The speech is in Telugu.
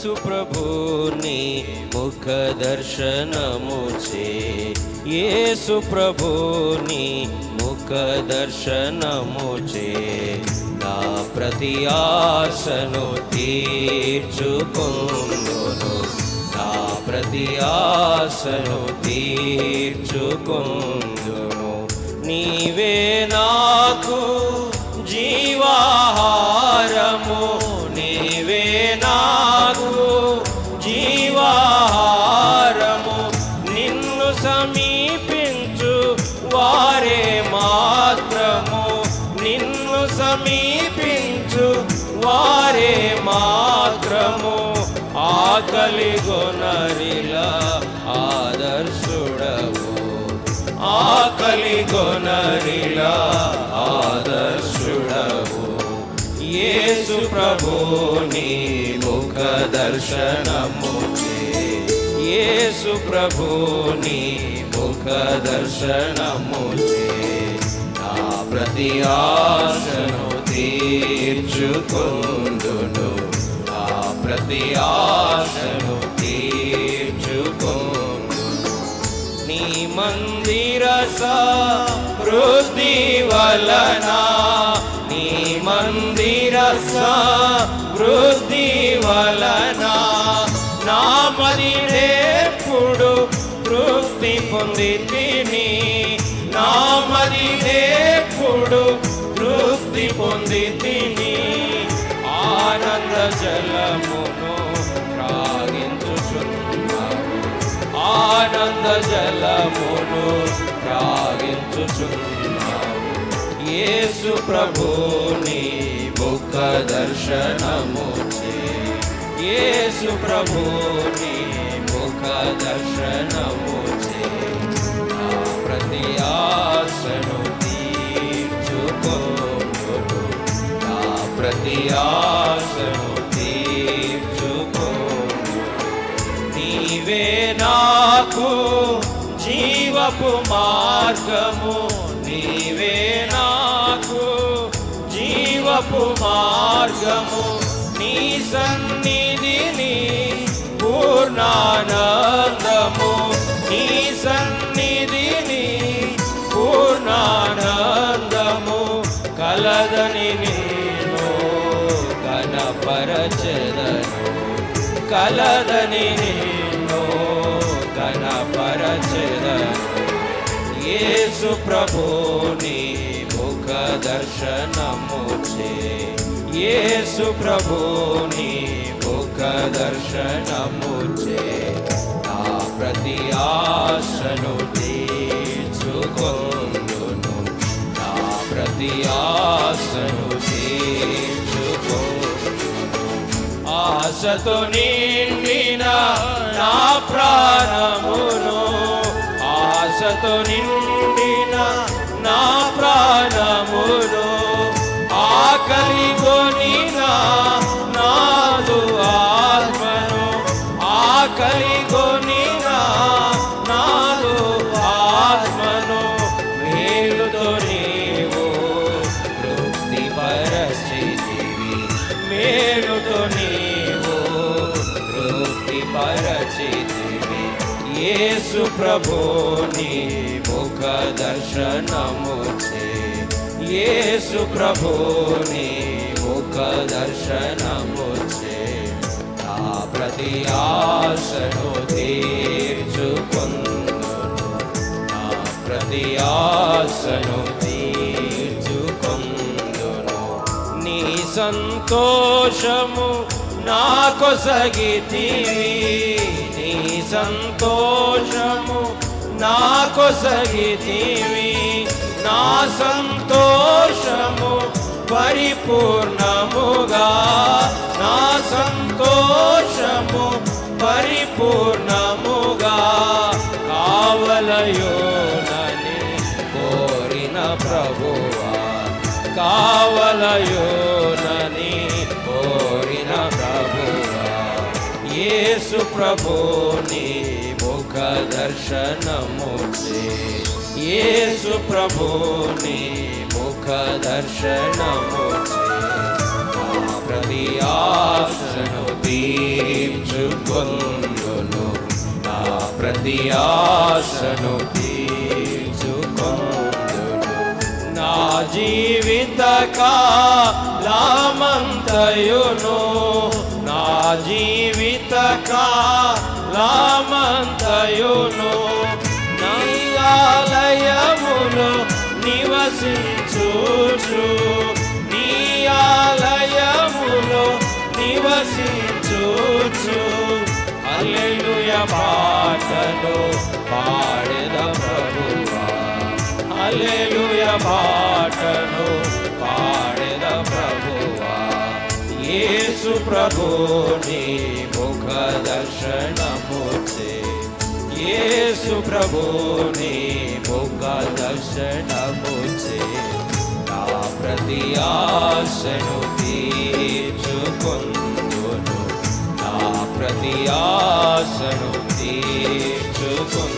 యేసు ప్రభుని ముఖ దర్శనముచే, యేసు ప్రభుని ముఖ దర్శనముచే నా ప్రతి ఆశను తీర్చుకొందును, నా ప్రతి ఆశను తీర్చుకొందును. నీవే నాకు జీవాహారము, నీవే నాకు జీవాహారము. నిన్ను సమీపించు వారే మాత్రము, నిన్ను సమీపించు వారే మాత్రము ఆకలి గొనరిలా ఆదర్శుడవు, ఆకలి గొనరిలా ఆదర్శుడవు. యేసు ప్రభుని ముఖ దర్శనముచే, యేసు ప్రభుని ముఖ దర్శనముచే నా ప్రతి ఆశను తీర్చుకొందును, నా ప్రతి ఆశను తీర్చుకొందును. నీ మందిర సమృద్ధి వలన, నీ మందిర సమృద్ధి వలన నా మదినేప్పుడు తృప్తి పొందితిని, నా మదినేప్పుడు తృప్తి పొందితిని. ఆనంద జలమును త్రాగించుచున్నావు, ఆనంద జలమును త్రాగించుచున్నావు. యేసు ప్రభుని ముఖ దర్శనముచే, యేసు ప్రభుని ముఖ దర్శనముచే నా ప్రతి ఆశను తీర్చుకొందును, నా ప్రతి ఆశను తీర్చుకొందును. నీవే నాకు జీవపు మార్గము, నీవే నాకు జీవపు మార్గము. నీ సన్నిధిని పూర్ణానందము, నీ సన్నిధిని పూర్ణానందము కలదని నేను కనపరచెదను, కలదని నేను కనపరచెదను. యేసు ప్రభుని ముఖ దర్శనముచే, యేసు ప్రభుని ముఖ దర్శనముచే నా ప్రతి ఆశను తీర్చుకొందును, నా ప్రతి ఆశను తీర్చుకొందును. ఆశతో నిండిన నా ప్రాణమును, ఆశతో నిండిన నా ప్రాణమును ఆకలి గొనిన నాదు ఆత్మను, ఆకలి గొనిన నాదు ఆత్మను మేలుతో నీవు తృప్తి పరచితివి, మేలుతో నీవు తృప్తి పరచితివి. యేసు ప్రభుని ముఖ దర్శనముచే, యేసు ప్రభుని ముఖ దర్శనముచే నా ప్రతి ఆశను తీర్చుకొందును, నా ప్రతి ఆశను తీర్చుకొందును. నీ సంతోషము నా కొసగితివి, నీ సంతోషము నా కొసగితివి. నా సంతోషము పరిపూర్ణముగా, నా సంతోషము పరిపూర్ణముగా కావలయోనని కోరిన ప్రభువా, కావలయోనని కోరిన ప్రభువా. యేసు ప్రభుని ముఖ దర్శనముచే, యేసు ప్రభుని ముఖ దర్శనముచే నా ప్రతి ఆశను తీర్చు తీర్చుకొందును, నా ప్రతి ఆశను తీర్చుకొందును. నా జీవిత కాలమంతయును, నా జీవిత కాలమంతయును నీ ఆలయములో నివసించుచు, నీ ఆలయములో నివసించుచు హల్లెలూయా పాటను పాడెద ప్రభువా, హల్లెలూయా పాటను పాడెద ప్రభువా. యేసు ప్రభుని ముఖ దర్శనముచే, యేసు ప్రభుని ముఖ దర్శనముచే నా ప్రతి ఆశను తీర్చుకొందును, నా ప్రతి ఆశను తీర్చుకొందును.